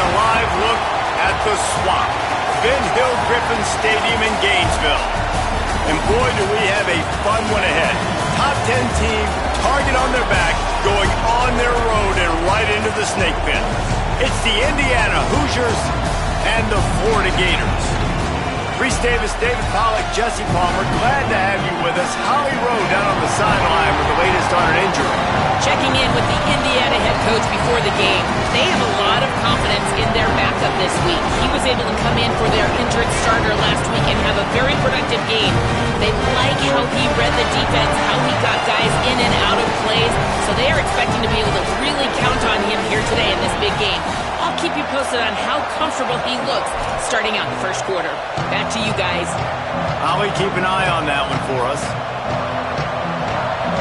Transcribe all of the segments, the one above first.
a live look at the Swamp, Ben Hill Griffin Stadium in Gainesville. And boy, do we have a fun one ahead. Top 10 team, target on their back, going on their road and right into the snake pit. It's the Indiana Hoosiers and the Florida Gators. Reese Davis, David Pollack, Jesse Palmer, glad to have you with us. Holly Rowe down on the sideline with the latest on an injury. Checking in with the Indiana head coach before the game. They have a lot of confidence in their backup this week. He was able to come in for their injured starter last week and have a very productive game. They like how he read the defense, how he got guys in and out of plays, so they are expecting to be able to really count on him here today in this big game. I'll keep you posted on how comfortable he looks starting out the first quarter. Back to you guys. Holly, keep an eye on that one for us.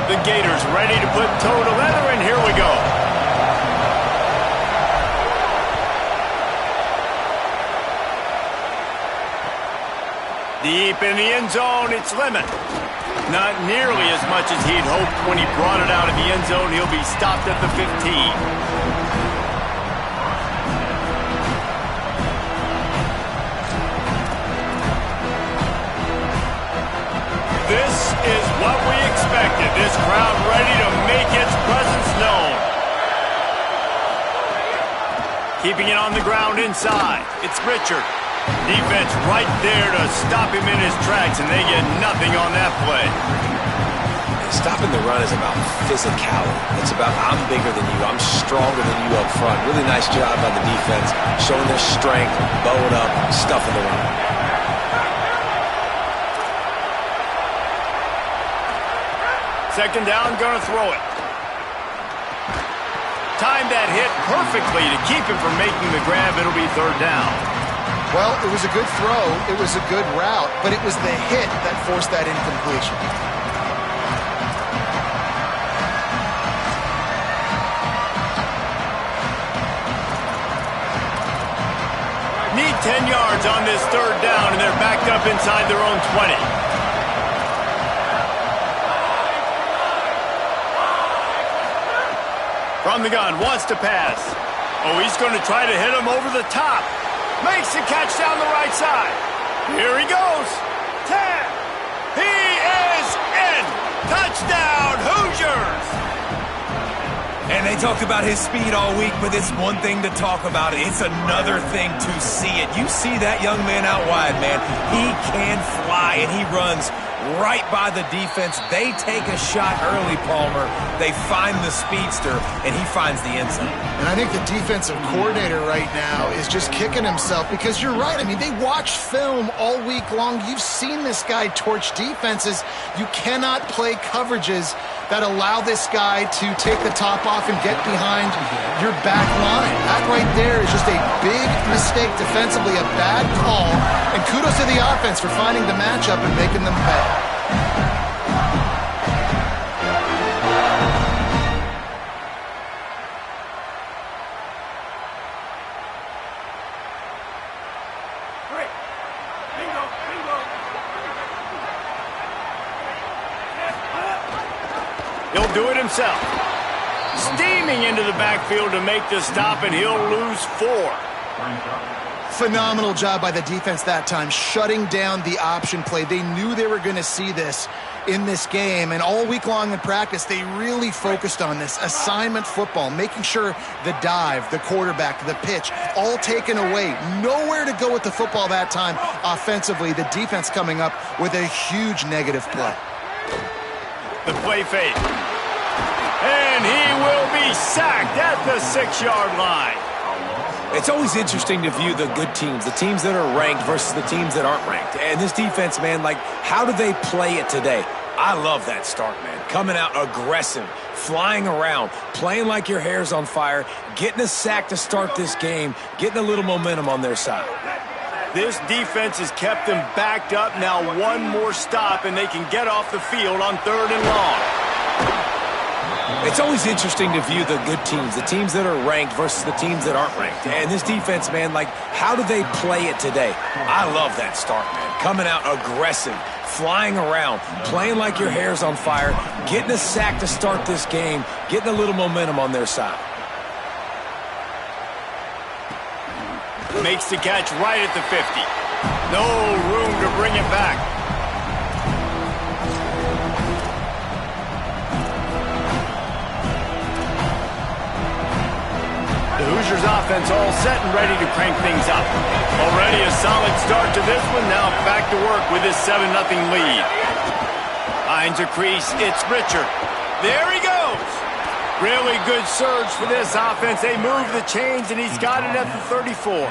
The Gators ready to put toe to leather, and here we go. Deep in the end zone, it's Lemon. Not nearly as much as he'd hoped when he brought it out of the end zone. He'll be stopped at the 15. This is what we expected. This crowd ready to make its presence known. Keeping it on the ground inside. It's Richard. Defense right there to stop him in his tracks, and they get nothing on that play. Stopping the run is about physicality. It's about I'm bigger than you. I'm stronger than you up front. Really nice job by the defense, showing their strength, bowing up, stuffing the run. Second down, gonna throw it. Timed that hit perfectly to keep him from making the grab. It'll be third down. Well, it was a good throw. It was a good route, but it was the hit that forced that incompletion. Need 10 yards on this third down, and they're backed up inside their own 20. From the gun, wants to pass. Oh, he's going to try to hit him over the top. Makes the catch down the right side. Here he goes. 10. He is in. Touchdown, Hoosiers. And they talked about his speed all week, but it's one thing to talk about it. It's another thing to see it. You see that young man out wide, man. He can fly, and he runs right by the defense. They take a shot early, Palmer. They find the speedster, and he finds the end zone. And I think the defensive coordinator right now is just kicking himself because you're right. I mean, they watched film all week long. You've seen this guy torch defenses. You cannot play coverages that allow this guy to take the top off and get behind your back line. That right there is just a big mistake defensively, a bad call. And kudos to the offense for finding the matchup and making them pay. He'll do it himself. Steaming into the backfield to make the stop, and he'll lose 4. Phenomenal job by the defense that time, shutting down the option play. They knew they were going to see this in this game, and all week long in practice, they really focused on this assignment football, making sure the dive, the quarterback, the pitch, all taken away. Nowhere to go with the football that time offensively. The defense coming up with a huge negative play. The play fake. And he will be sacked at the 6-yard line. It's always interesting to view the good teams, the teams that are ranked versus the teams that aren't ranked. And this defense, man, like, how do they play it today? I love that start, man. Coming out aggressive, flying around, playing like your hair's on fire, getting a sack to start this game, getting a little momentum on their side. This defense has kept them backed up. Now one more stop, and they can get off the field on 3rd and long. It's always interesting to view the good teams, the teams that are ranked versus the teams that aren't ranked. And this defense, man, like, how do they play it today? I love that start, man. Coming out aggressive, flying around, playing like your hair's on fire, getting a sack to start this game, getting a little momentum on their side. Makes the catch right at the 50. No room to bring it back. The Hoosiers offense all set and ready to crank things up. Already a solid start to this one. Now back to work with this 7-0 lead. Finds a crease. It's Richard. There he goes. Really good surge for this offense. They move the chains, and he's got it at the 34.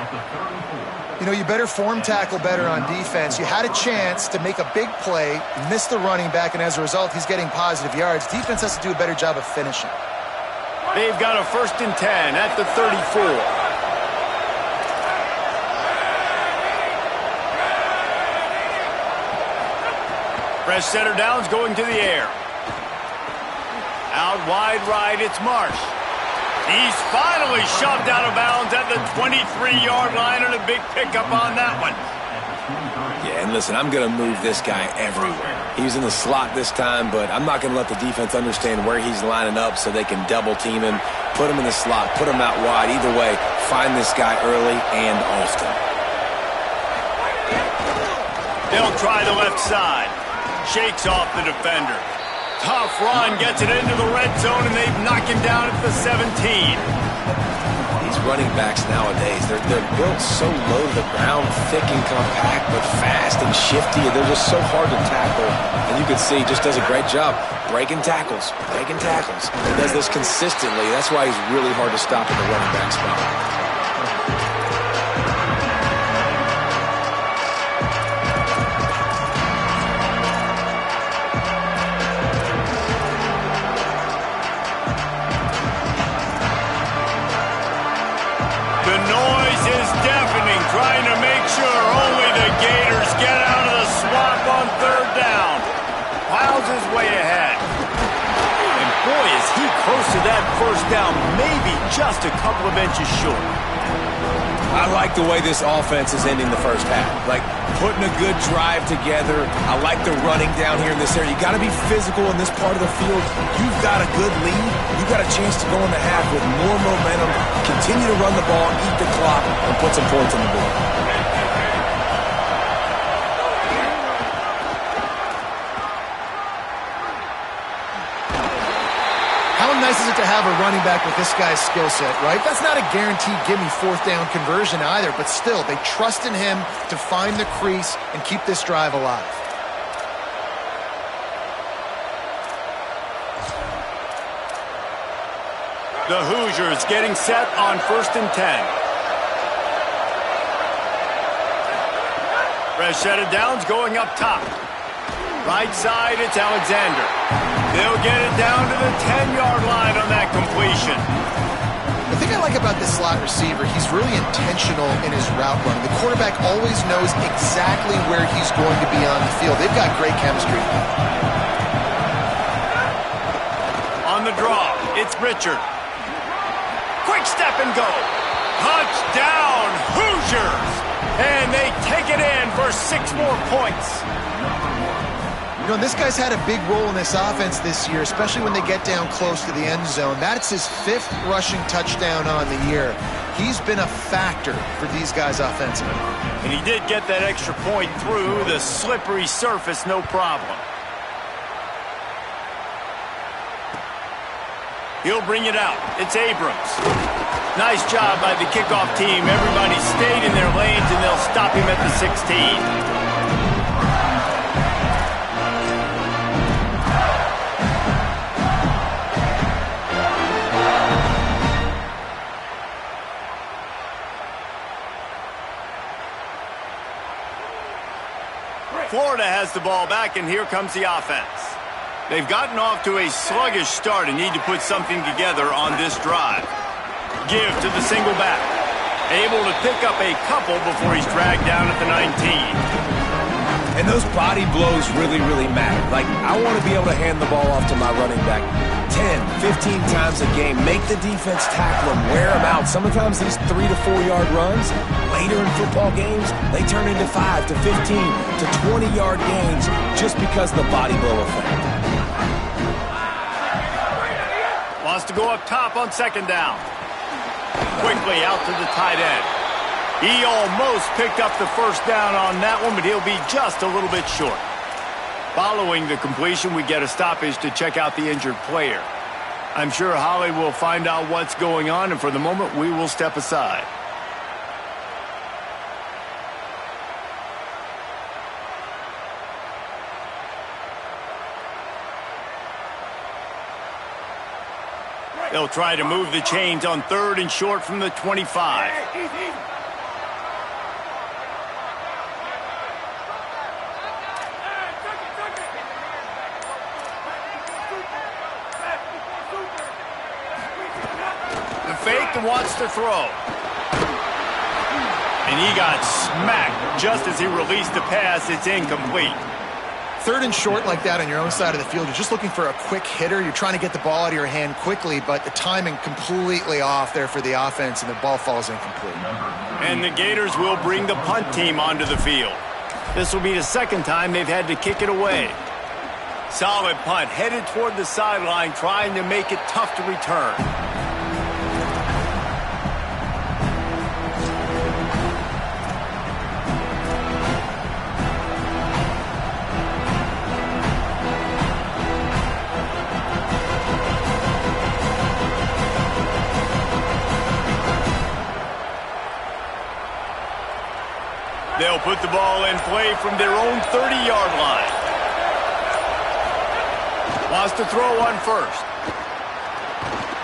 You know, you better form tackle better on defense. You had a chance to make a big play, miss the running back, and as a result, he's getting positive yards. Defense has to do a better job of finishing. They've got a 1st and 10 at the 34. Fresh center downs going to the air. Out wide right, it's Marsh. He's finally shoved out of bounds at the 23-yard line, and a big pickup on that one. Yeah, and listen, I'm going to move this guy everywhere. He's in the slot this time, but I'm not going to let the defense understand where he's lining up so they can double team him, put him in the slot, put him out wide. Either way, find this guy early and often. They'll try the left side. Shakes off the defender. Tough run, gets it into the red zone, and they've knocked him down at the 17. These running backs nowadays, they're built so low to the ground, thick and compact, but fast and shifty. They're just so hard to tackle. And you can see he just does a great job breaking tackles, breaking tackles. He does this consistently. That's why he's really hard to stop in the running back spot. Trying to make sure only the Gators get out of the swamp on 3rd down. Piles his way ahead. And boy, is he close to that 1st down, maybe just a couple of inches short. I like the way this offense is ending the first half. Like, putting a good drive together. I like the running down here in this area. You got to be physical in this part of the field. You've got a good lead. You've got a chance to go in the half with more momentum, continue to run the ball, eat the clock, and put some points on the board. How nice is it to have a running back with this guy's skill set, right? That's not a guaranteed gimme 4th down conversion either, but still, they trust in him to find the crease and keep this drive alive. The Hoosiers getting set on 1st and 10. Fresh set of downs going up top. Right side, it's Alexander. They'll get it down to the 10-yard line on that completion. The thing I like about this slot receiver, he's really intentional in his route running. The quarterback always knows exactly where he's going to be on the field. They've got great chemistry. On the draw, it's Richard. Quick step and go. Touchdown, Hoosiers! And they take it in for 6 more points. You know, this guy's had a big role in this offense this year, especially when they get down close to the end zone. That's his 5th rushing touchdown on the year. He's been a factor for these guys offensively. And he did get that extra point through the slippery surface, no problem. He'll bring it out. It's Abrams. Nice job by the kickoff team. Everybody stayed in their lanes, and they'll stop him at the 16. 'Florida has the ball back, and here comes the offense. They've gotten off to a sluggish start and need to put something together on this drive. Give to the single back. Able to pick up a couple before he's dragged down at the 19. And those body blows really, really matter. Like, I want to be able to hand the ball off to my running back 10, 15 times a game. Make the defense tackle him, wear him out. Sometimes these 3 to 4 yard runs, later in football games, they turn into 5 to 15 to 20 yard gains just because of the body blow effect. Wants to go up top on 2nd down. Quickly out to the tight end. He almost picked up the first down on that one, but he'll be just a little bit short. Following the completion, we get a stoppage to check out the injured player. I'm sure Holly will find out what's going on, and for the moment, we will step aside. They'll try to move the chains on 3rd and short from the 25. The fake and wants to throw. And he got smacked just as he released the pass. It's incomplete. 3rd and short like that on your own side of the field, you're just looking for a quick hitter. You're trying to get the ball out of your hand quickly, but the timing completely off there for the offense, and the ball falls incomplete. And the Gators will bring the punt team onto the field. This will be the second time they've had to kick it away. Solid punt, headed toward the sideline, trying to make it tough to return. They'll put the ball in play from their own 30-yard line. Wants to throw on 1st.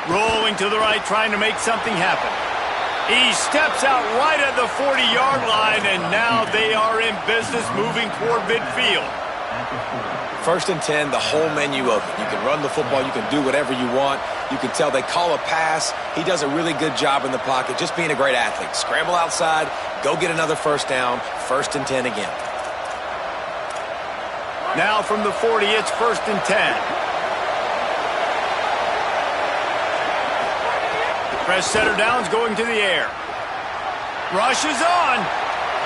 Rolling to the right, trying to make something happen. He steps out right at the 40-yard line, and now they are in business moving toward midfield. 1st and 10, the whole menu of it. You can run the football. You can do whatever you want. You can tell they call a pass. He does a really good job in the pocket, just being a great athlete. Scramble outside, go get another first down, 1st and 10 again. Now from the 40, it's 1st and 10. Press center downs going to the air. Rushes on,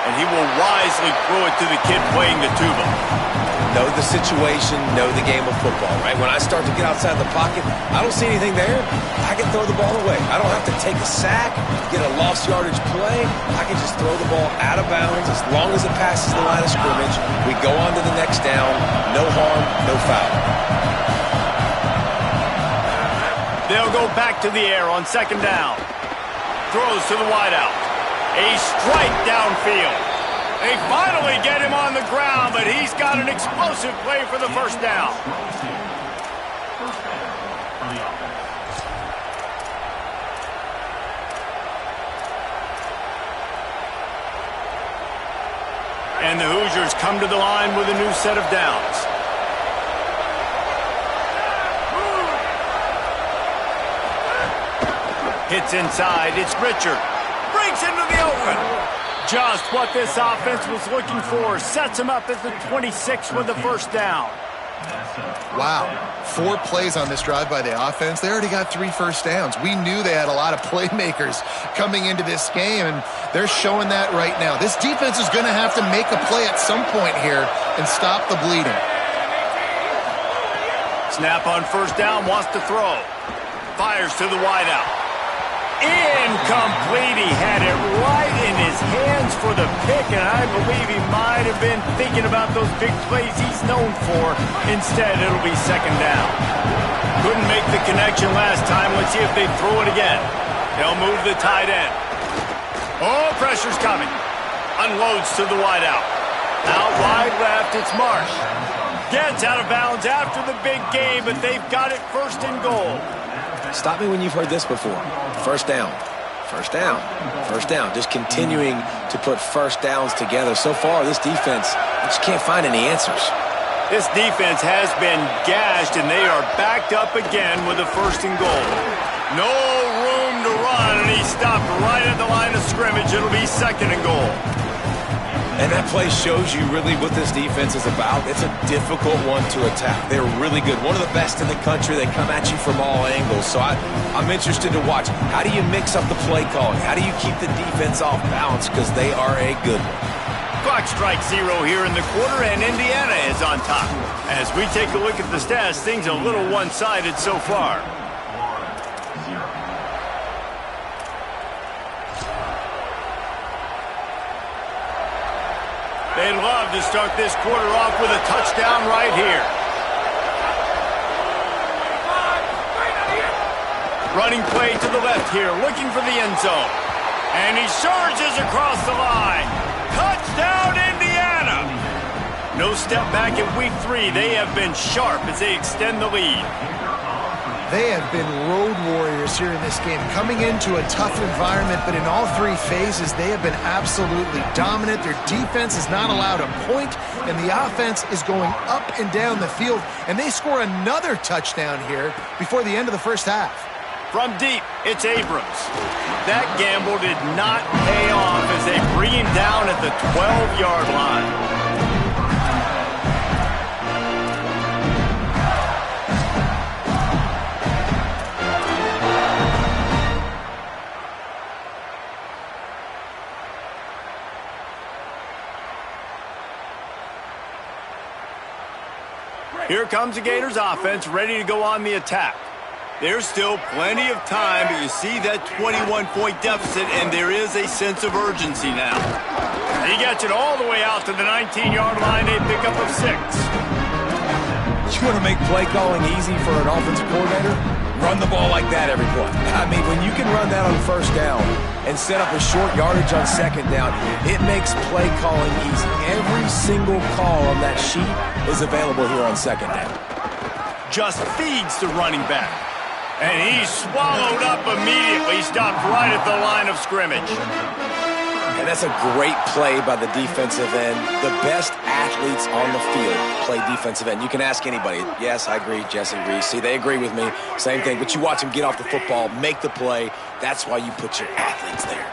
and he will wisely throw it to the kid playing the tuba. Know the situation, know the game of football, right? When I start to get outside the pocket, I don't see anything there. I can throw the ball away. I don't have to take a sack, get a lost yardage play. I can just throw the ball out of bounds as long as it passes the line of scrimmage. We go on to the next down. No harm, no foul. They'll go back to the air on 2nd down. Throws to the wideout. A strike downfield. They finally get him on the ground, but he's got an explosive play for the first down. And the Hoosiers come to the line with a new set of downs. Hits inside, it's Richard. Breaks into the open. Just what this offense was looking for. Sets him up at the 26 with the first down. Wow. 4 plays on this drive by the offense. They already got 3 first downs. We knew they had a lot of playmakers coming into this game, and they're showing that right now. This defense is going to have to make a play at some point here and stop the bleeding. Snap on 1st down, wants to throw. Fires to the wideout. Incomplete. He had it right in his hands for the pick, and I believe he might have been thinking about those big plays he's known for. Instead, it'll be 2nd down. Couldn't make the connection last time. Let's see if they throw it again. They'll move the tight end. Oh, pressure's coming. Unloads to the wideout. Out wide left, it's Marsh. Gets out of bounds after the big game, but they've got it 1st and goal. Stop me when you've heard this before. 1st down, 1st down, 1st down. Just continuing to put first downs together. So far, this defense just can't find any answers. This defense has been gashed, and they are backed up again with a 1st and goal. No room to run, and he stopped right at the line of scrimmage. It'll be 2nd and goal. And that play shows you really what this defense is about. It's a difficult one to attack. They're really good. One of the best in the country. They come at you from all angles. So I'm interested to watch. How do you mix up the play calling? How do you keep the defense off balance? Because they are a good one. Clock strikes 0 here in the quarter, and Indiana is on top. As we take a look at the stats, things a little one-sided so far. They love to start this quarter off with a touchdown right here. Running play to the left here, looking for the end zone. And he surges across the line. Touchdown, Indiana! No step back in week 3. They have been sharp as they extend the lead. They have been road warriors here in this game, coming into a tough environment, but in all 3 phases, they have been absolutely dominant. Their defense is not allowed a point, and the offense is going up and down the field, and they score another touchdown here before the end of the first half. From deep, it's Abrams. That gamble did not pay off as they bring him down at the 12-yard line. Here comes the Gators offense ready to go on the attack. There's still plenty of time, but you see that 21-point deficit, and there is a sense of urgency now. He gets it all the way out to the 19-yard line, a pickup of 6. You want to make play calling easy for an offensive coordinator? Run the ball like that every play. I mean, when you can run that on first down and set up a short yardage on second down, it makes play calling easy. Every single call on that sheet is available here on second down. Just feeds the running back. And he's swallowed up immediately, stopped right at the line of scrimmage. And that's a great play by the defensive end. The best athletes on the field play defensive end. You can ask anybody. Yes, I agree, Jesse Reese. See, they agree with me. Same thing. But you watch them get off the football, make the play. That's why you put your athletes there.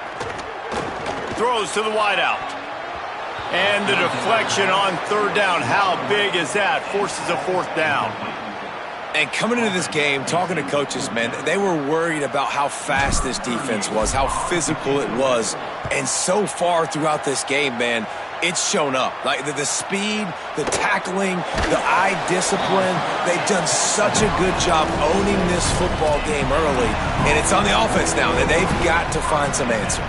Throws to the wideout. And the deflection on third down. How big is that? Forces a fourth down. And coming into this game, talking to coaches, man, they were worried about how fast this defense was, how physical it was. And so far throughout this game, man, it's shown up. Like the speed, the tackling, the eye discipline, they've done such a good job owning this football game early. And it's on the offense now that they've got to find some answers.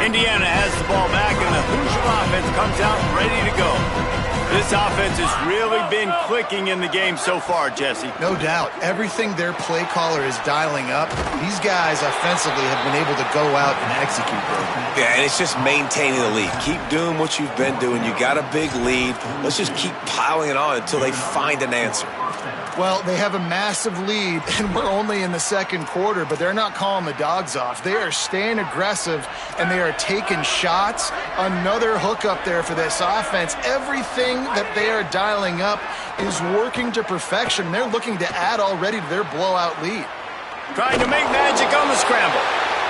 Indiana has the ball back, and the Hoosier offense comes out ready to go. This offense has really been clicking in the game so far, Jesse. No doubt. Everything their play caller is dialing up, these guys offensively have been able to go out and execute. Yeah, and it's just maintaining the lead. Keep doing what you've been doing. You got a big lead. Let's just keep piling it on until they find an answer. Well, they have a massive lead, and we're only in the second quarter, but they're not calling the dogs off. They are staying aggressive, and they are taking shots. Another hook up there for this offense. Everything that they are dialing up is working to perfection. They're looking to add already to their blowout lead. Trying to make magic on the scramble.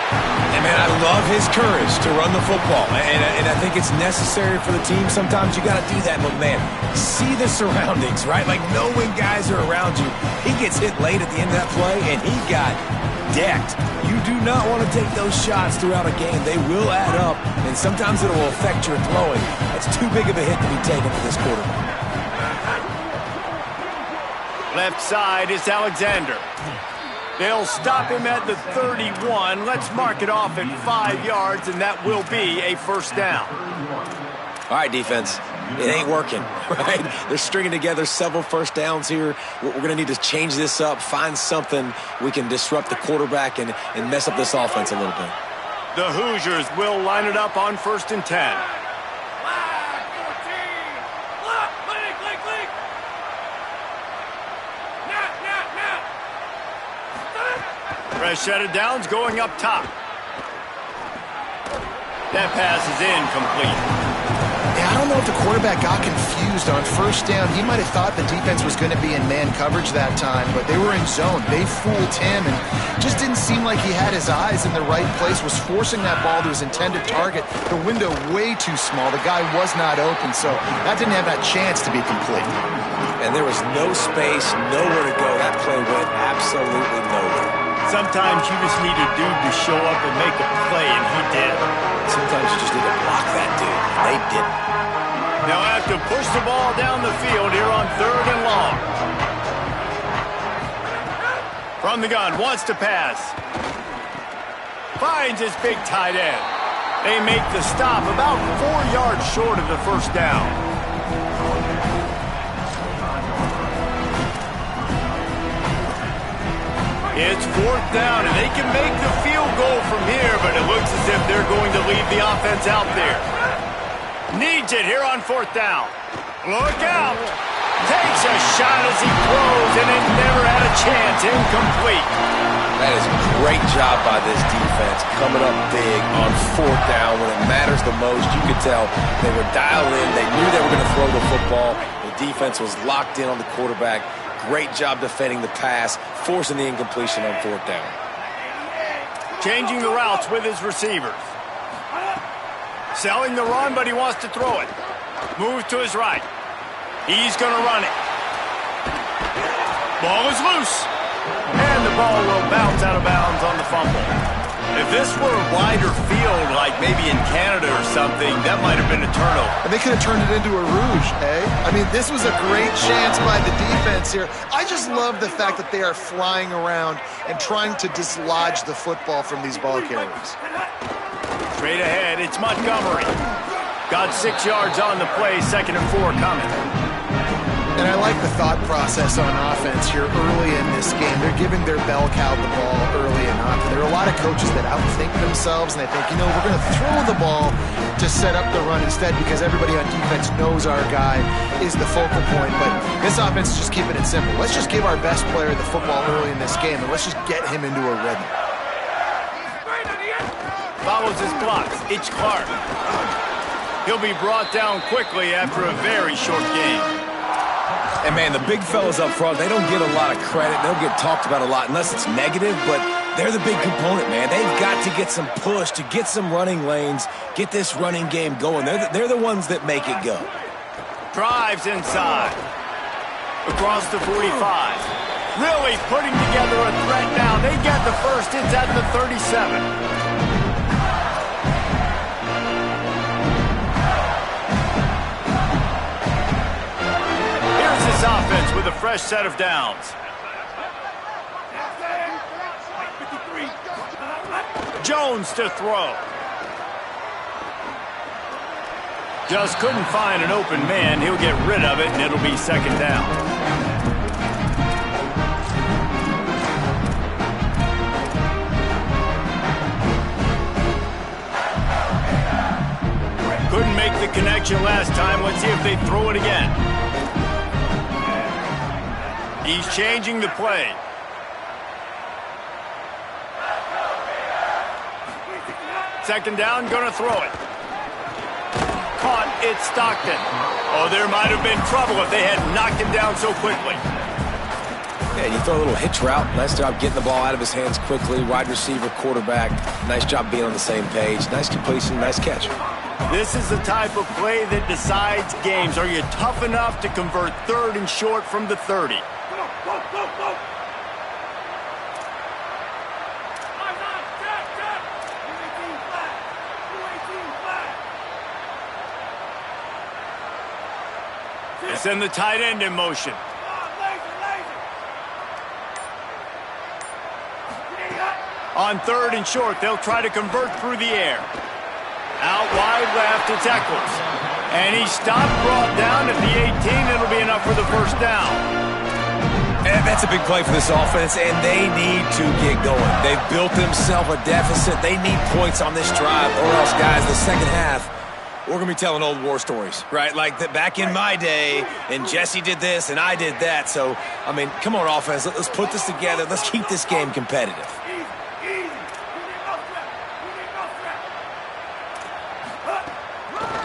And, man, I love his courage to run the football. And I think it's necessary for the team. Sometimes you got to do that. But, man, see the surroundings, right? Like, know when guys are around you. He gets hit late at the end of that play, and he got decked. You do not want to take those shots throughout a game. They will add up, and sometimes it will affect your throwing. That's too big of a hit to be taken for this quarterback. Left side is Alexander. They'll stop him at the 31. Let's mark it off at 5 yards, and that will be a first down. All right, defense. It ain't working, right? They're stringing together several first downs here. We're going to need to change this up, find something we can disrupt the quarterback and mess up this offense a little bit. The Hoosiers will line it up on 1st and 10. Fresh set of downs going up top. That pass is incomplete. Yeah, I don't know if the quarterback got confused on first down. He might have thought the defense was going to be in man coverage that time, but they were in zone. They fooled him and just didn't seem like he had his eyes in the right place, was forcing that ball to his intended target. The window way too small. The guy was not open, so that didn't have that chance to be complete. And there was no space, nowhere to go. That play went absolutely nowhere. Sometimes you just need a dude to show up and make a play, and he did. Sometimes you just need to block that dude. They didn't. They'll have to push the ball down the field here on 3rd and long. From the gun, wants to pass. Finds his big tight end. They make the stop about 4 yards short of the first down. It's 4th down, and they can make the field goal from here, but it looks as if they're going to leave the offense out there. Needs it here on 4th down. Look out. Takes a shot as he throws, and it never had a chance. Incomplete. That is a great job by this defense, coming up big on 4th down when it matters the most. You could tell they were dialed in. They knew they were going to throw the football. The defense was locked in on the quarterback. Great job defending the pass, forcing the incompletion on 4th down. Changing the routes with his receivers. Selling the run, but he wants to throw it. Moves to his right. He's going to run it. Ball is loose. And the ball will bounce out of bounds on the fumble. If this were a wider field, like maybe in Canada or something, that might have been a turnover. And they could have turned it into a rouge, eh? I mean, this was a great chance by the defense here. I just love the fact that they are flying around and trying to dislodge the football from these ball carriers. Straight ahead, it's Montgomery. Got 6 yards on the play, 2nd and 4 coming. And I like the thought process on offense here early in this game. They're giving their bell cow the ball early enough. There are a lot of coaches that outthink themselves, and they think, you know, we're going to throw the ball to set up the run instead because everybody on defense knows our guy is the focal point. But this offense is just keeping it simple. Let's just give our best player the football early in this game, and let's just get him into a rhythm. Follows his blocks. It's Clark. He'll be brought down quickly after a very short game. And, man, the big fellas up front, they don't get a lot of credit. They'll get talked about a lot unless it's negative, but they're the big component, man. They've got to get some push, to get some running lanes, get this running game going. They're the ones that make it go. Drives inside. Across the 45. Really putting together a threat now. They get the first. It's at the 37. This offense with a fresh set of downs. Jones to throw. Just couldn't find an open man. He'll get rid of it, and it'll be 2nd down. Couldn't make the connection last time. Let's see if they throw it again. He's changing the play. Second down, gonna throw it. Caught, it's Stockton. Oh, there might have been trouble if they had knocked him down so quickly. Yeah, you throw a little hitch route. Nice job getting the ball out of his hands quickly. Wide receiver, quarterback. Nice job being on the same page. Nice completion, nice catch. This is the type of play that decides games. Are you tough enough to convert 3rd and short from the 30? They send the tight end in motion. On 3rd and short, they'll try to convert through the air. Out wide left, it's Eccles. And he's stopped, brought down at the 18. It'll be enough for the first down. And that's a big play for this offense, and they need to get going. They've built themselves a deficit. They need points on this drive, or else, guys, the second half, we're going to be telling old war stories, right? Like back in my day, and Jesse did this, and I did that. So, I mean, come on, offense. Let's put this together. Let's keep this game competitive.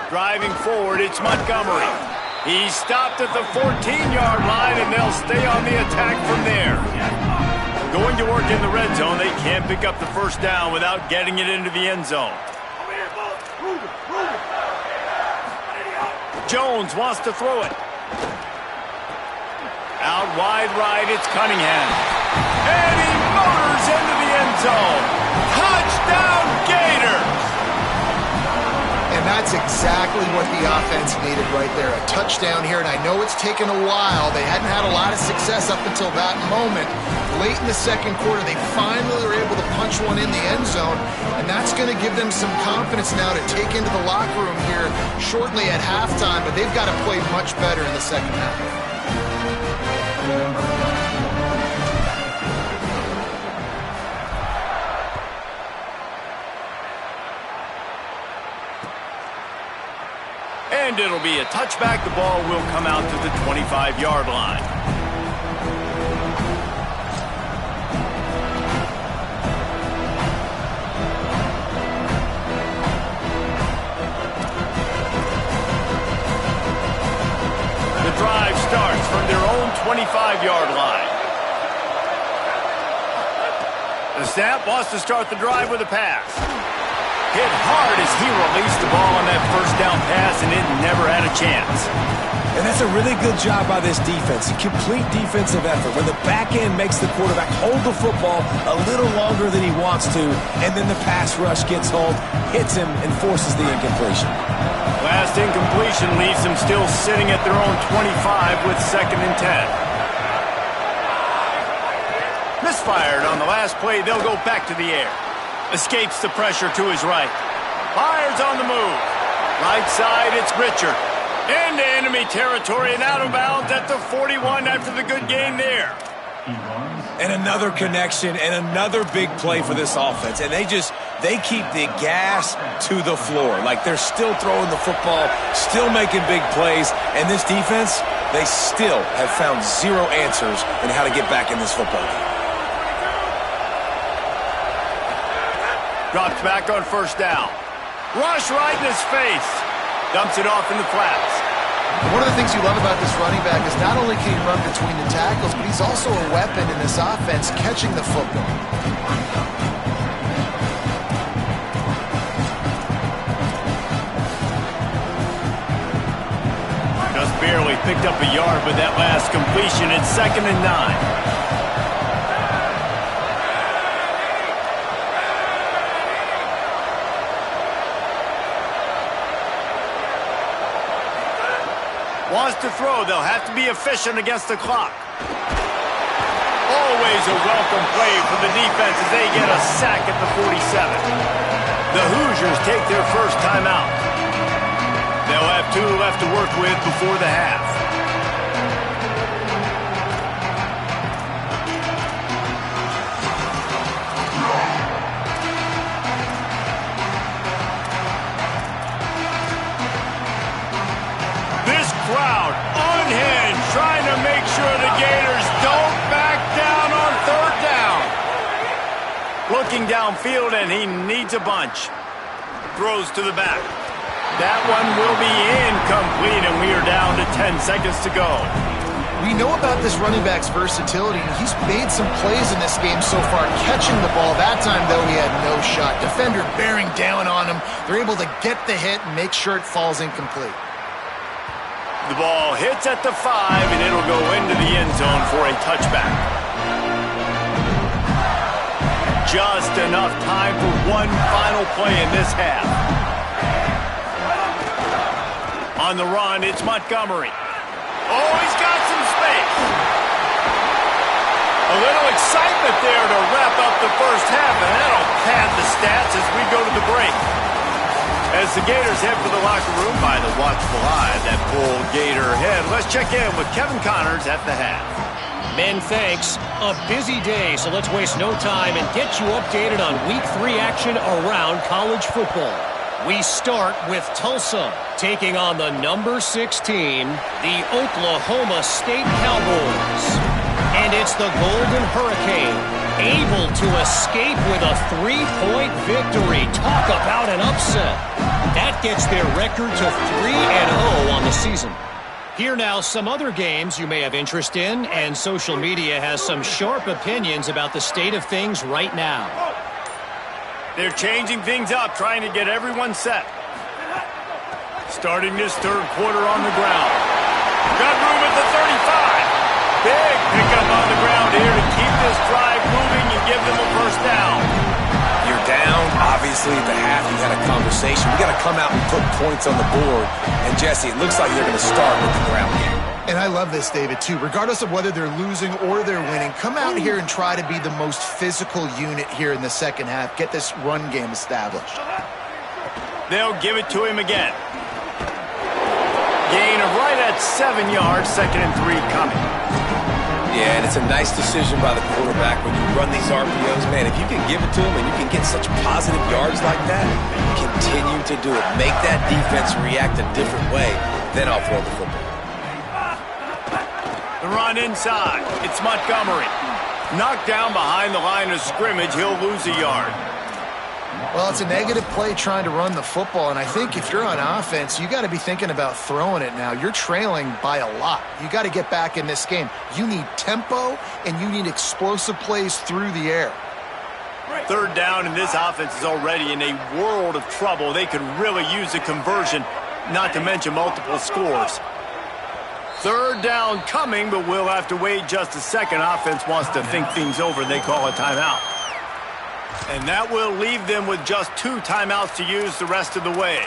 Driving forward, it's Montgomery. He's stopped at the 14-yard line, and they'll stay on the attack from there. Going to work in the red zone, they can't pick up the first down without getting it into the end zone. Jones wants to throw it. Out wide right, it's Cunningham. And he motors into the end zone. Touchdown, Gators! And that's That's exactly what the offense needed right there. A touchdown here, and I know it's taken a while. They hadn't had a lot of success up until that moment. Late in the second quarter, they finally were able to punch one in the end zone, and that's going to give them some confidence now to take into the locker room here shortly at halftime, but they've got to play much better in the second half. And it'll be a touchback. The ball will come out to the 25-yard line. The drive starts from their own 25-yard line. The snap wants to start the drive with a pass. Hit hard as he released the ball on that first down pass, and it never had a chance. And that's a really good job by this defense. A complete defensive effort. When the back end makes the quarterback hold the football a little longer than he wants to, and then the pass rush gets hold, hits him, and forces the incompletion. Last incompletion leaves them still sitting at their own 25 with 2nd and 10. Misfired on the last play. They'll go back to the air. Escapes the pressure to his right. Fires on the move. Right side, it's Richard. Into enemy territory and out of bounds at the 41 after the good gain there. And another connection and another big play for this offense. And they keep the gas to the floor. Like they're still throwing the football, still making big plays. And this defense, they still have found zero answers in how to get back in this football game. Drops back on first down. Rush right in his face. Dumps it off in the flats. One of the things you love about this running back is not only can he run between the tackles, but he's also a weapon in this offense catching the football. Just barely picked up a yard with that last completion. It's 2nd and 9. Wants to throw. They'll have to be efficient against the clock. Always a welcome play for the defense as they get a sack at the 47. The Hoosiers take their first timeout. They'll have 2 left to work with before the half. Crowd unhinged, trying to make sure the Gators don't back down on 3rd down. Looking downfield, and he needs a bunch. Throws to the back. That one will be incomplete, and we are down to 10 seconds to go. We know about this running back's versatility, and he's made some plays in this game so far, catching the ball. That time, though, he had no shot. Defender bearing down on him. They're able to get the hit and make sure it falls incomplete. The ball hits at the 5, and it'll go into the end zone for a touchback. Just enough time for one final play in this half. On the run, it's Montgomery. Oh, he's got some space. A little excitement there to wrap up the first half, and that'll pad the stats as we go to the break. As the Gators head for the locker room by the watchful eye, that full Gator head. Let's check in with Kevin Connors at the half. Men, thanks. A busy day, so let's waste no time and get you updated on Week 3 action around college football. We start with Tulsa, taking on the number 6 team, the Oklahoma State Cowboys. And it's the Golden Hurricane, able to escape with a 3-point victory. Talk about an upset. That gets their record to 3-0 on the season. Here now, some other games you may have interest in, and social media has some sharp opinions about the state of things right now. They're changing things up, trying to get everyone set. Starting this third quarter on the ground. Got room at the 35. Big pickup on the ground here to keep this drive moving and give them a first down. You're down. Obviously, at the half, you had a conversation conversation. We got to come out and put points on the board. And, Jesse, it looks like they're going to start with the ground game. And I love this, David, too. Regardless of whether they're losing or they're winning, come out here and try to be the most physical unit here in the second half. Get this run game established. They'll give it to him again. Gain of right at 7 yards, 2nd and 3 coming. Yeah, and it's a nice decision by the quarterback when you run these RPOs. Man, if you can give it to him and you can get such positive yards like that, continue to do it. Make that defense react a different way, then I'll throw the football. The run inside. It's Montgomery. Knocked down behind the line of scrimmage. He'll lose a yard. Well, it's a negative play trying to run the football, and I think if you're on offense, you got to be thinking about throwing it now. You're trailing by a lot. You got to get back in this game. You need tempo, and you need explosive plays through the air. 3rd down, and this offense is already in a world of trouble. They could really use a conversion, not to mention multiple scores. 3rd down coming, but we'll have to wait just a second. Offense wants to think things over, and they call a timeout. And that will leave them with just 2 timeouts to use the rest of the way.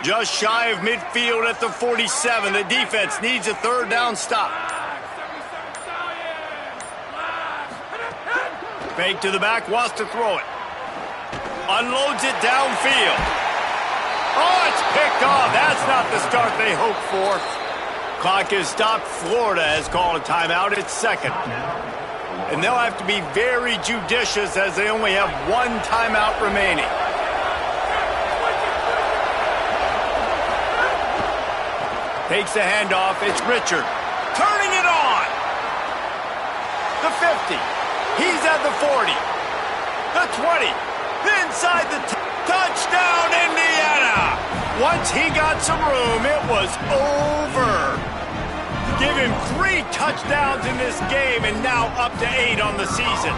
Just shy of midfield at the 47. The defense needs a 3rd down stop. Fake to the back, wants to throw it. Unloads it downfield. Oh, it's picked off. That's not the start they hoped for. Clock is stopped. Florida has called a timeout. It's 2nd. And they'll have to be very judicious as they only have 1 timeout remaining. Takes the handoff. It's Richard. Turning it on. The 50. He's at the 40. The 20. Inside the touchdown, Indiana. Once he got some room, it was over. Give him 3 touchdowns in this game and now up to 8 on the season.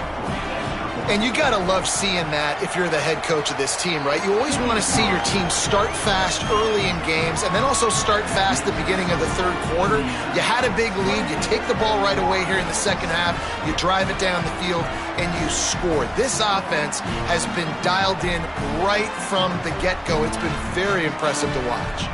And you got to love seeing that if you're the head coach of this team, right? You always want to see your team start fast early in games and then also start fast at the beginning of the 3rd quarter. You had a big lead. You take the ball right away here in the second half. You drive it down the field, and you score. This offense has been dialed in right from the get-go. It's been very impressive to watch.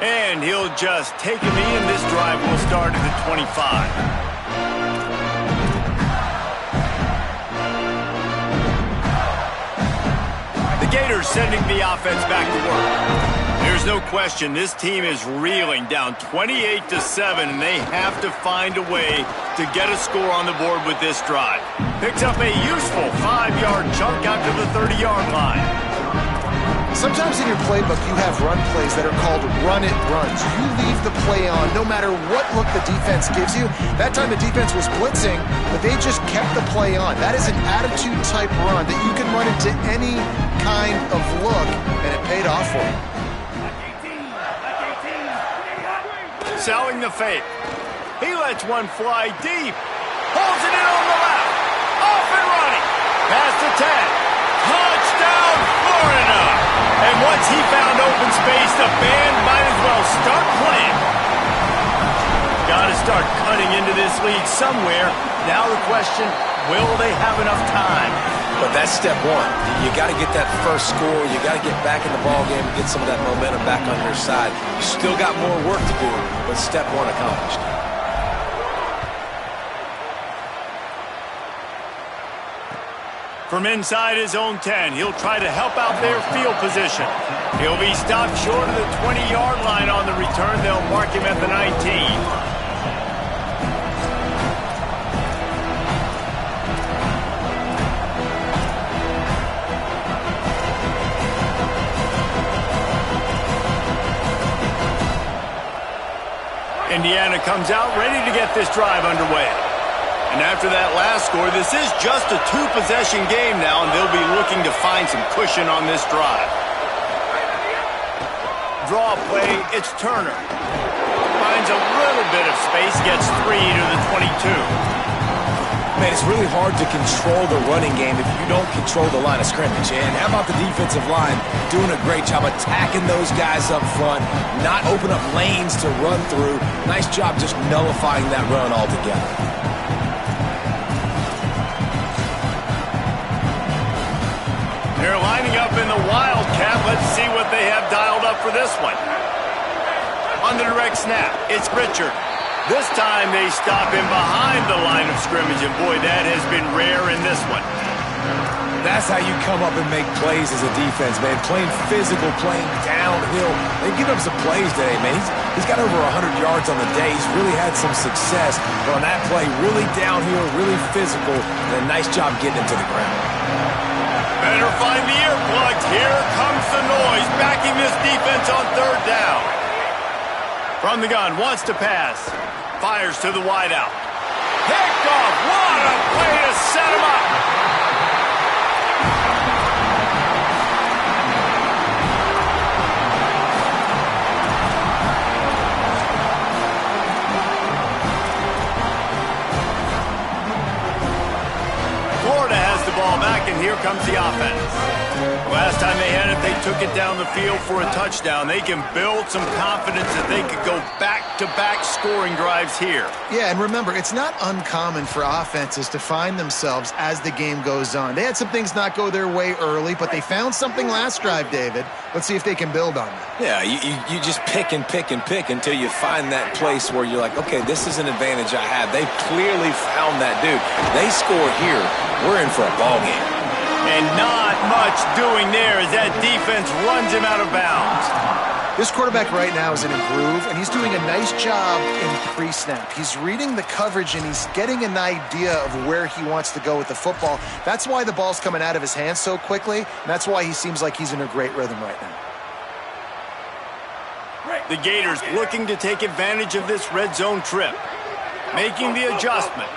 And he'll just take him in. This drive will start at the 25. The Gators sending the offense back to work. There's no question this team is reeling, down 28-7, and they have to find a way to get a score on the board with this drive. Picks up a useful 5-yard chunk out to the 30-yard line. Sometimes in your playbook, you have run plays that are called run-it runs. You leave the play on no matter what look the defense gives you. That time the defense was blitzing, but they just kept the play on. That is an attitude-type run that you can run into any kind of look, and it paid off for you. Selling the fake. He lets one fly deep. Pulls it in on the left. Off and running. Past the 10. Touchdown, Florida! And once he found open space, the band might as well start playing. Got to start cutting into this lead somewhere. Now the question, will they have enough time? But that's step 1. You got to get that first score. You got to get back in the ball game and get some of that momentum back on your side. You still got more work to do, but step 1 accomplished. From inside his own 10, he'll try to help out their field position. He'll be stopped short of the 20-yard line on the return. They'll mark him at the 19. Indiana comes out ready to get this drive underway. And after that last score, this is just a two-possession game now, and they'll be looking to find some cushion on this drive. Draw play, it's Turner. Finds a little bit of space, gets 3 to the 22. Man, it's really hard to control the running game if you don't control the line of scrimmage. And how about the defensive line doing a great job attacking those guys up front, not open up lanes to run through. Nice job just nullifying that run altogether. They're lining up in the Wildcat. Let's see what they have dialed up for this one. On the direct snap, it's Richard. This time they stop him behind the line of scrimmage, and boy, that has been rare in this one. That's how you come up and make plays as a defense, man. Playing physical, playing downhill. They've given up some plays today, man. He's got over 100 yards on the day. He's really had some success. But on that play, really downhill, really physical, and a nice job getting him to the ground. Better find the earplugs. Here comes the noise, backing this defense on third down. From the gun, wants to pass. Fires to the wideout. Picked off. What a play to set him up. Florida has the ball back, and here comes the offense. Last time they had it, they took it down the field for a touchdown. They can build some confidence that they could go back-to-back scoring drives here. Yeah, and remember, it's not uncommon for offenses to find themselves as the game goes on. They had some things not go their way early, but they found something last drive, David. Let's see if they can build on that. Yeah, you just pick and pick and pick until you find that place where you're like, okay, this is an advantage I have. They clearly found that, dude. They score here, we're in for a ball game. And not much doing there as that defense runs him out of bounds. This quarterback right now is in a groove, and he's doing a nice job in pre-snap. He's reading the coverage, and he's getting an idea of where he wants to go with the football. That's why the ball's coming out of his hands so quickly, and that's why he seems like he's in a great rhythm right now. The Gators looking to take advantage of this red zone trip, making the adjustment.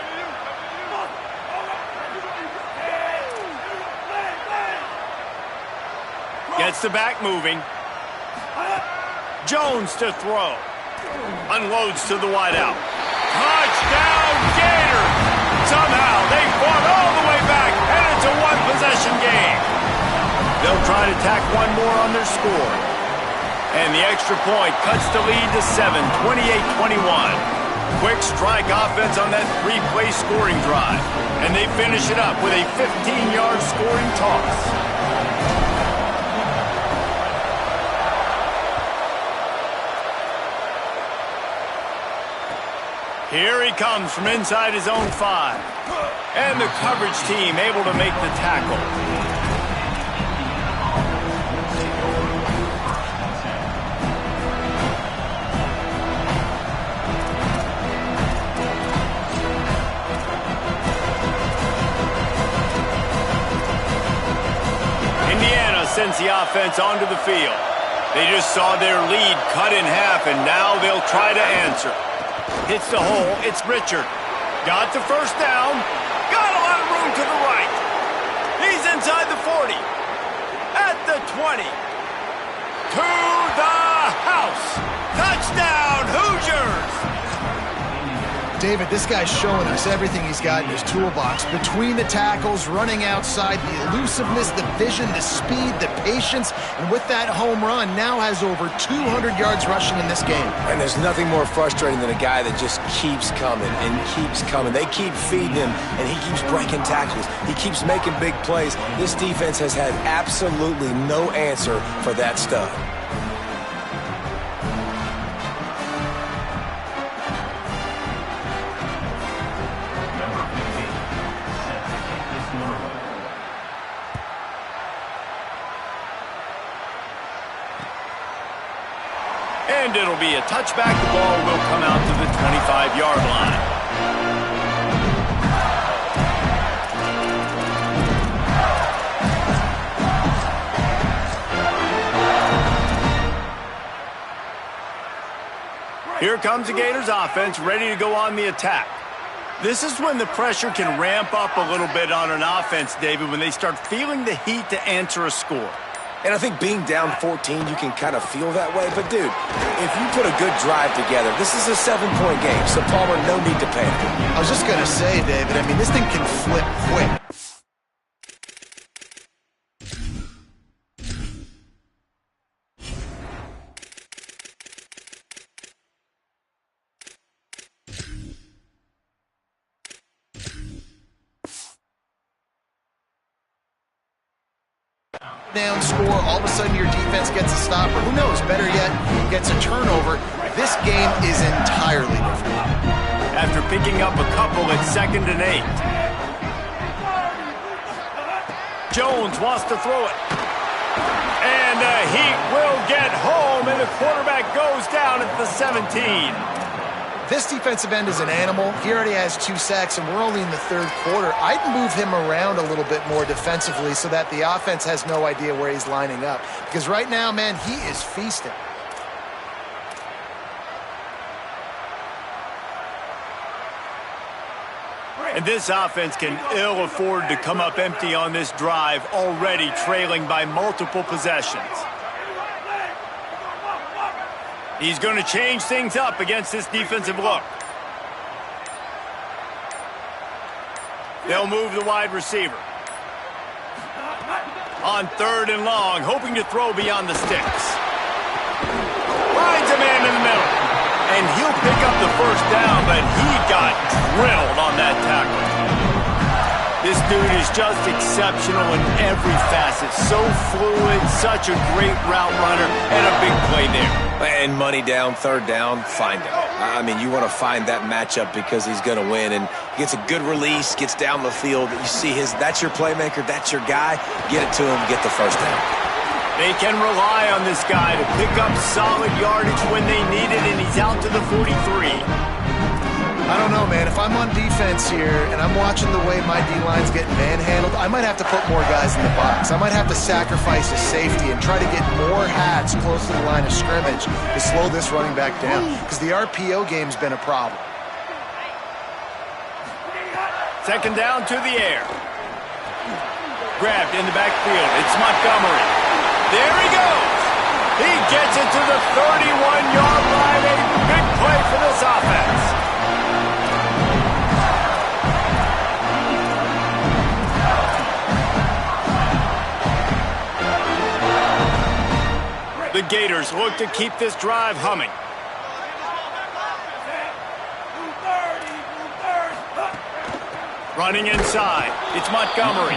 Gets the back moving. Jones to throw. Unloads to the wideout. Touchdown, Gators! Somehow they fought all the way back, and it's a one-possession game. They'll try to tack one more on their score. And the extra point cuts the lead to 7, 28-21. Quick strike offense on that three-play scoring drive. And they finish it up with a 15-yard scoring toss. Here he comes from inside his own 5. And the coverage team able to make the tackle. Indiana sends the offense onto the field. They just saw their lead cut in half, and now they'll try to answer. Hits the hole, it's Richard. Got the first down. Got a lot of room to the right. He's inside the 40. At the 20. To the house. Touchdown, Hoosiers! David, this guy's showing us everything he's got in his toolbox. Between the tackles, running outside, the elusiveness, the vision, the speed, the patience, and with that home run, now has over 200 yards rushing in this game. And there's nothing more frustrating than a guy that just keeps coming and keeps coming. They keep feeding him, and he keeps breaking tackles. He keeps making big plays. This defense has had absolutely no answer for that stuff. And it'll be a touchback. The ball will come out to the 25-yard line. Here comes the Gators offense, ready to go on the attack. This is when the pressure can ramp up a little bit on an offense, David, when they start feeling the heat to answer a score. And I think being down 14, you can kind of feel that way. But, dude, if you put a good drive together, this is a 7-point game. So, Palmer, no need to panic. I was just going to say, David, I mean, this thing can flip quick. Down score, all of a sudden your defense gets a stop, or who knows, better yet, gets a turnover. This game is entirely different. After picking up a couple at 2nd and 8. Jones wants to throw it. And the Heat will get home, and the quarterback goes down at the 17. This defensive end is an animal. He already has 2 sacks, and we're only in the 3rd quarter. I'd move him around a little bit more defensively so that the offense has no idea where he's lining up. Because right now, man, he is feasting. And this offense can ill afford to come up empty on this drive, already trailing by multiple possessions. He's going to change things up against this defensive look. They'll move the wide receiver. On 3rd and long, hoping to throw beyond the sticks. Finds a man in the middle. And he'll pick up the 1st down, but he got drilled on that tackle. This dude is just exceptional in every facet. So fluid, such a great route runner, and a big play there. And money down, 3rd down, find him. I mean, you want to find that matchup because he's going to win. And he gets a good release, gets down the field. You see that's your playmaker, that's your guy. Get it to him, get the 1st down. They can rely on this guy to pick up solid yardage when they need it, and he's out to the 43. I don't know, man. If I'm on defense here and I'm watching the way my D-line's getting manhandled, I might have to put more guys in the box. I might have to sacrifice a safety and try to get more hats close to the line of scrimmage to slow this running back down, because the RPO game's been a problem. 2nd down to the air. Grabbed in the backfield. It's Montgomery. There he goes. He gets it to the 31-yard line. A big play for this offense. The Gators look to keep this drive humming. Running inside. It's Montgomery.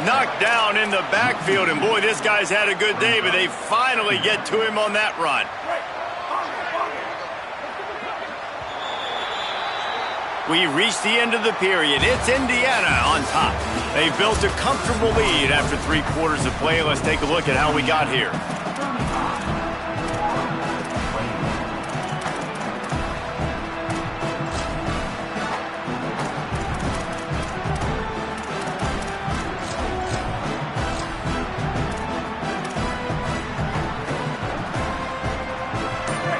Knocked down in the backfield, and boy, this guy's had a good day, but they finally get to him on that run. We reach the end of the period. It's Indiana on top. They've built a comfortable lead after 3 quarters of play. Let's take a look at how we got here.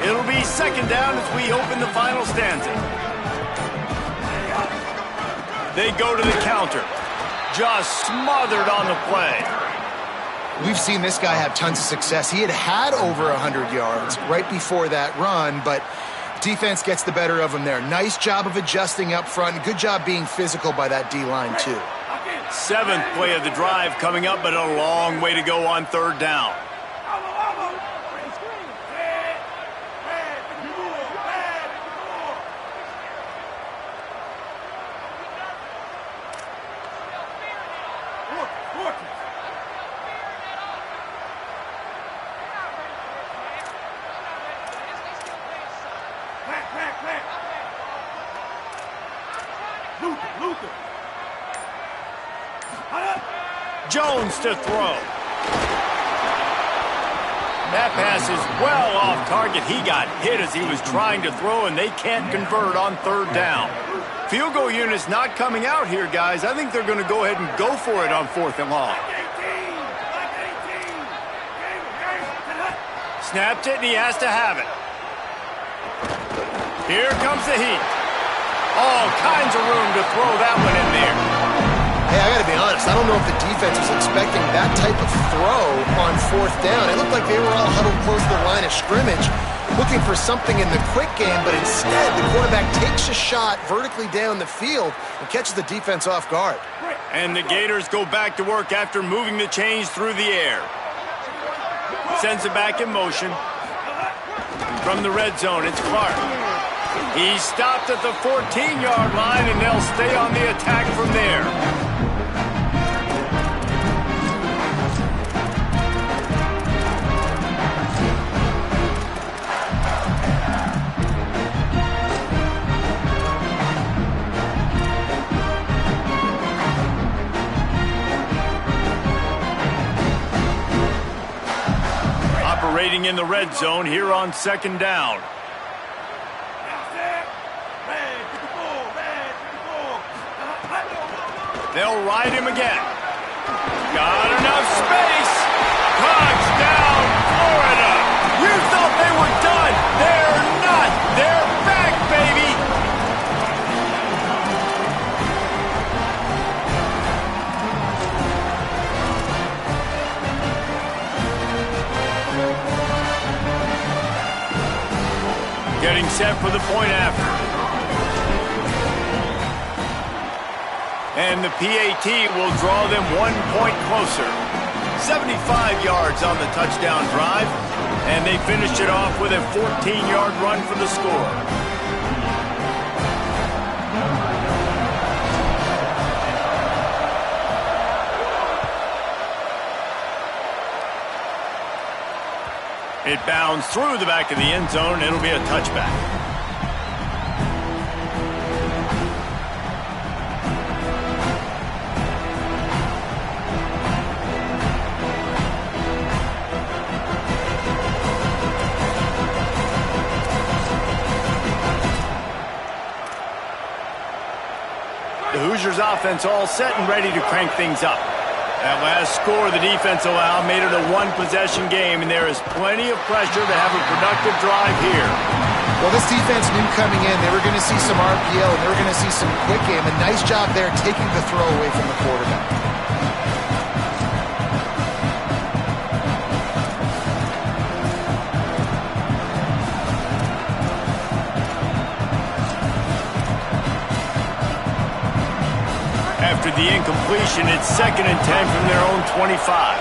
It'll be 2nd down as we open the final stanza. They go to the counter. Just smothered on the play. We've seen this guy have tons of success. He had over 100 yards right before that run, but defense gets the better of him there. Nice job of adjusting up front. Good job being physical by that D-line, too. 7th play of the drive coming up, but a long way to go on 3rd down. Jones to throw. That pass is well off target. He got hit as he was trying to throw, and they can't convert on 3rd down. Field goal unit's not coming out here, guys. I think they're going to go ahead and go for it on 4th and long. Snapped it, and he has to have it. Here comes the Heat. All kinds of room to throw that one in there. Hey, I gotta be honest, I don't know if the defense was expecting that type of throw on 4th down. It looked like they were all huddled close to the line of scrimmage, looking for something in the quick game, but instead the quarterback takes a shot vertically down the field and catches the defense off guard. And the Gators go back to work after moving the chains through the air. Sends it back in motion. From the red zone, it's Clark. He stopped at the 14-yard line, and they'll stay on the attack from there. Operating in the red zone here on 2nd down. They'll ride him again. Got enough space. Touchdown, Florida. You thought they were done. They're not. They're back, baby. Getting set for the point after. And the PAT will draw them 1 point closer. 75 yards on the touchdown drive. And they finished it off with a 14-yard run for the score. It bounds through the back of the end zone. It'll be a touchback. The Hoosiers offense all set and ready to crank things up. That last score the defense allowed made it a one-possession game, and there is plenty of pressure to have a productive drive here. Well, this defense knew coming in they were going to see some RPO, and they were going to see some quick game. A nice job there taking the throw away from the quarterback. After the incompletion, it's 2nd and 10 from their own 25.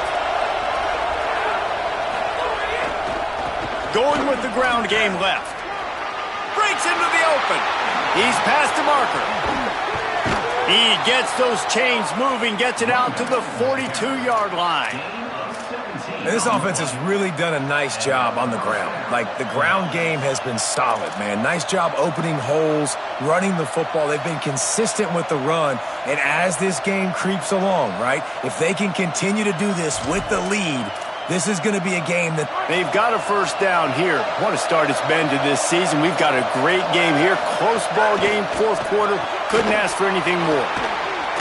Going with the ground game left. Breaks into the open. He's past the marker. He gets those chains moving, gets it out to the 42-yard line. And this offense has really done a nice job on the ground. Like, the ground game has been solid, man. Nice job opening holes, running the football. They've been consistent with the run. And as this game creeps along, right, if they can continue to do this with the lead, this is going to be a game that... They've got a first down here. What a start it's been to this season. We've got a great game here. Close ball game, 4th quarter. Couldn't ask for anything more.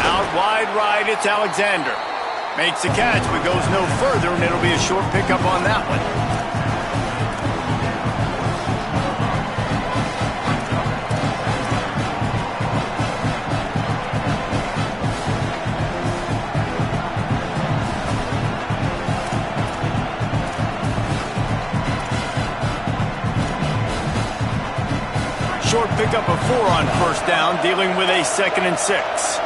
Out wide right, it's Alexander. Makes the catch, but goes no further, and it'll be a short pickup on that one. Short pickup of 4 on first down, dealing with a 2nd and 6.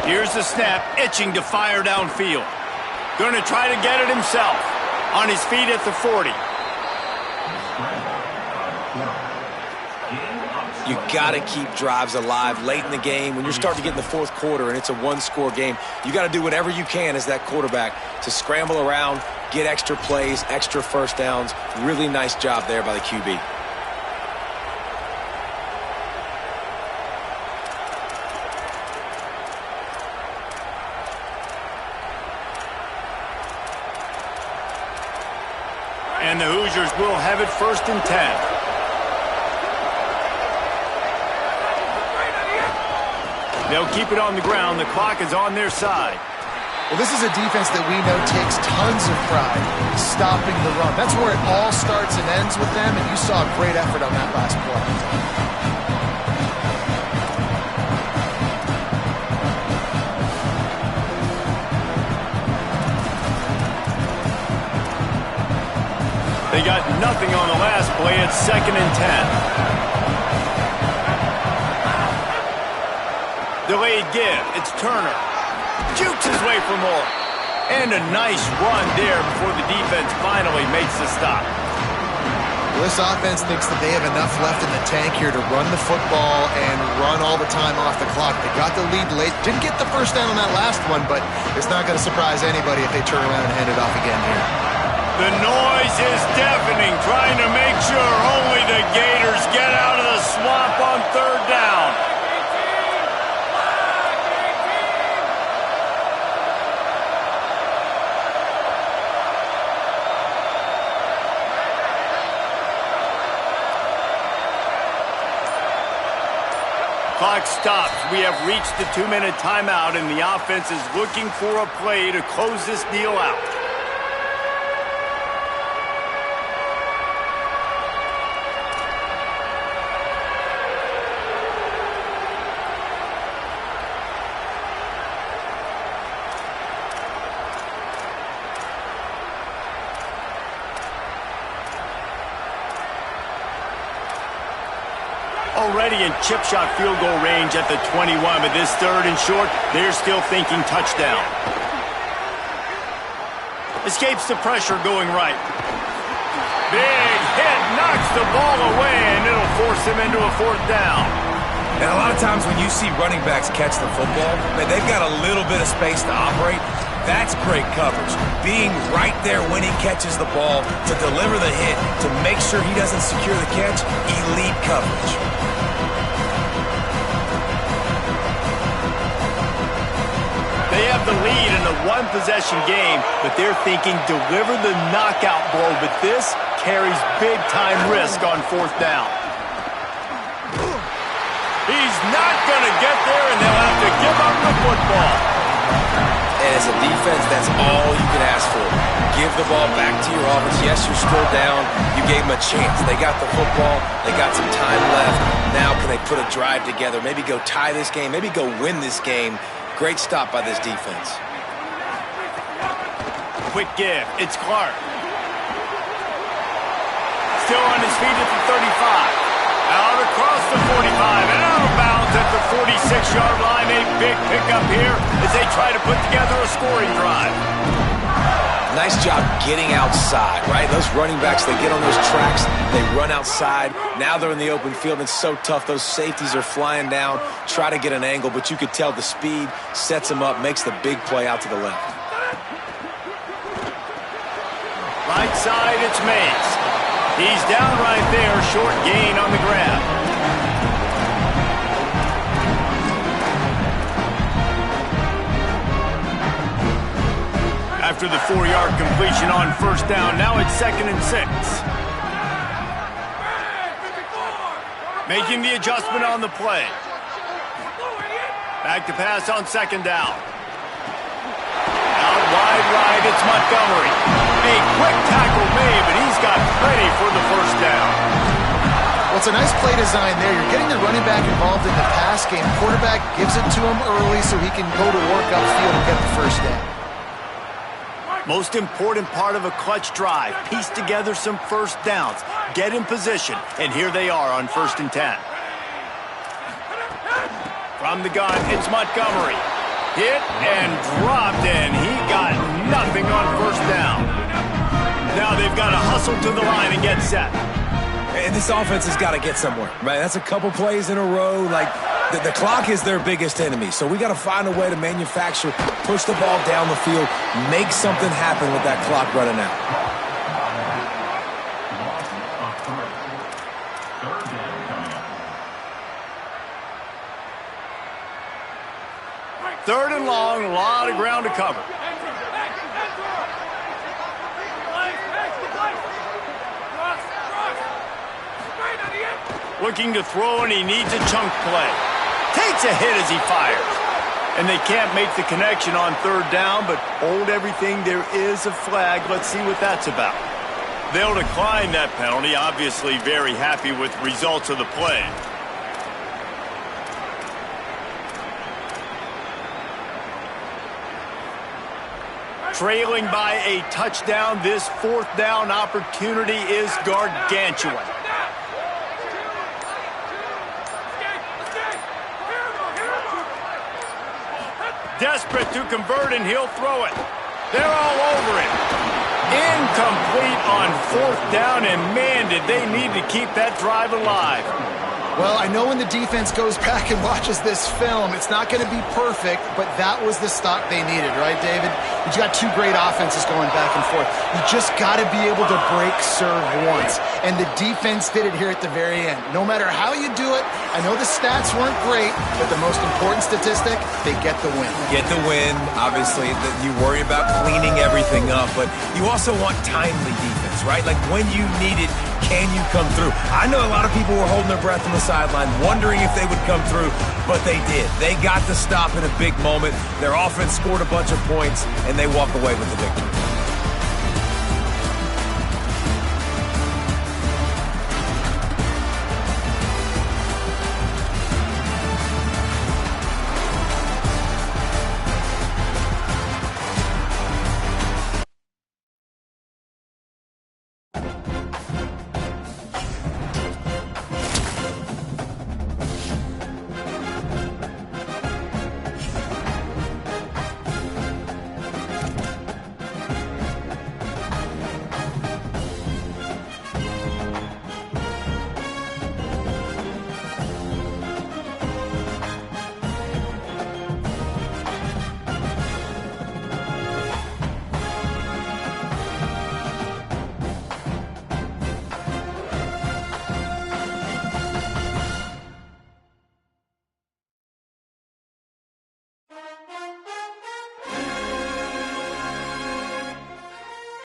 Here's the snap, itching to fire downfield. Going to try to get it himself. On his feet at the 40. You got to keep drives alive late in the game. When you're starting to get in the 4th quarter and it's a one-score game, you got to do whatever you can as that quarterback to scramble around, get extra plays, extra first downs. Really nice job there by the QB. And the Hoosiers will have it 1st and 10. They'll keep it on the ground. The clock is on their side. Well, this is a defense that we know takes tons of pride stopping the run. That's where it all starts and ends with them, and you saw a great effort on that last play. They got nothing on the last play. It's 2nd and 10. Delayed give. It's Turner. Jukes his way for more. And a nice run there before the defense finally makes the stop. Well, this offense thinks that they have enough left in the tank here to run the football and run all the time off the clock. They got the lead late. Didn't get the first down on that last one, but it's not going to surprise anybody if they turn around and hand it off again here. The noise is deafening, trying to make sure only the Gators get out of the swamp on 3rd down. Clock stops. We have reached the 2-minute timeout, and the offense is looking for a play to close this deal out. Already in chip shot field goal range at the 21, but this 3rd and short, they're still thinking touchdown. Escapes the pressure going right. Big hit, knocks the ball away, and it'll force him into a 4th down. And a lot of times when you see running backs catch the football, man, they've got a little bit of space to operate. That's great coverage. Being right there when he catches the ball to deliver the hit, to make sure he doesn't secure the catch, elite coverage. They have the lead in a 1-possession game, but they're thinking deliver the knockout blow, but this carries big-time risk on 4th down. He's not going to get there, and they'll have to give up the football. And as a defense, that's all you can ask for. Give the ball back to your offense. Yes, you're still down. You gave them a chance. They got the football. They got some time left. Now can they put a drive together? Maybe go tie this game. Maybe go win this game. Great stop by this defense. Quick give. It's Clark. Still on his feet at the 35. Out across the 45 and out of bounds at the 46-yard line. A big pickup here as they try to put together a scoring drive. Nice job getting outside, right? Those running backs, they get on those tracks, they run outside. Now they're in the open field. It's so tough. Those safeties are flying down, try to get an angle, but you could tell the speed sets them up, makes the big play out to the left. Right side, it's Mays. He's down right there, short gain on the grab. After the 4-yard completion on 1st down, now it's 2nd and 6. Making the adjustment on the play. Back to pass on 2nd down. Out wide right, it's Montgomery. A quick tackle made, but he's got plenty for the 1st down. Well, it's a nice play design there. You're getting the running back involved in the pass game. Quarterback gives it to him early so he can go to work upfield and get the 1st down. Most important part of a clutch drive. Piece together some 1st downs. Get in position, and here they are on 1st and 10. From the gun, it's Montgomery. Hit and dropped, and he got nothing on 1st down. Now they've got to hustle to the line and get set. And this offense has got to get somewhere, right? That's a couple plays in a row. Like, the clock is their biggest enemy. So we got to find a way to manufacture, push the ball down the field, make something happen with that clock running out. 3rd and long, a lot of ground to cover. Looking to throw, and he needs a chunk play. Takes a hit as he fires. And they can't make the connection on third down, but hold everything. There is a flag. Let's see what that's about. They'll decline that penalty. Obviously very happy with the results of the play. Trailing by a touchdown, this fourth down opportunity is gargantuan. Desperate to convert, and he'll throw it. They're all over it. Incomplete on fourth down, and man, did they need to keep that drive alive. Well, I know when the defense goes back and watches this film, it's not going to be perfect, but that was the stop they needed, right, David? You got two great offenses going back and forth. You just got to be able to break serve once, and the defense did it here at the very end. No matter how you do it, I know the stats weren't great, but the most important statistic, they get the win. Get the win. Obviously, you worry about cleaning everything up, but you also want timely defense, right? Like when you need it, can you come through? I know a lot of people were holding their breath on the sideline, wondering if they would come through, but they did. They got the stop in a big moment. Their offense scored a bunch of points, and they walk away with the victory.